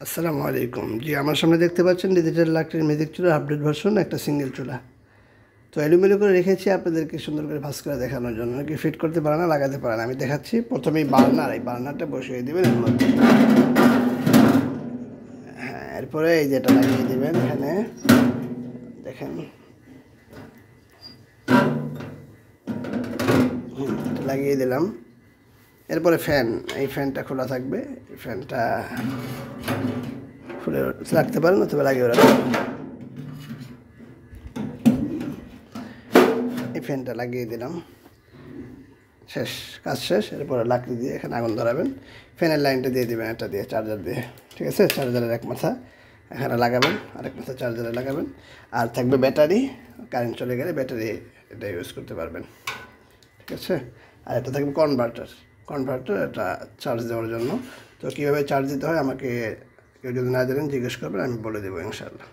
আসসালামু আলাইকুম। জি, আমার সামনে দেখতে পাচ্ছেন ডিজিটাল লাকড়ির ম্যাজিক চুলা আপডেট ভার্সন, একটা সিঙ্গেল চুলা। তো এলোমেলো করে রেখেছি আপনাদেরকে সুন্দর করে ভাঁজ করে দেখানোর জন্য। কি ফিট করতে পারে না, লাগাতে পারেন, আমি দেখাচ্ছি। প্রথমেই এই বার্নারটা বসিয়ে দেবেন এর মধ্যে। হ্যাঁ, এরপরে এই যেটা লাগিয়ে দেবেন এখানে, দেখেন লাগিয়ে দিলাম। এরপরে ফ্যান, এই ফ্যানটা খোলা থাকবে, এই ফ্যানটা খুলে রাখতে পারেন অথবা লাগিয়ে রাখতে পারেন। এই ফ্যানটা লাগিয়ে দিলাম, শেষ, কাজ শেষ। এরপরে লাকড়ি দিয়ে এখানে আগুন ধরাবেন, ফ্যানের লাইনটা দিয়ে দেবেন, এটা দিয়ে চার্জার দিয়ে, ঠিক আছে। চার্জারের এক মাথা এখানে লাগাবেন, আরেক মাথা চার্জারে লাগাবেন। আর থাকবে ব্যাটারি, কারেন্ট চলে গেলে ব্যাটারি এটা ইউজ করতে পারবেন, ঠিক আছে। আর এটা থাকবে কনভার্টার, এটা চার্জ দেওয়ার জন্য। তো কীভাবে চার্জ দিতে হয় আমাকে কেউ যদি না জানেন জিজ্ঞেস করবেন, আমি বলে দেবো ইনশাআল্লাহ।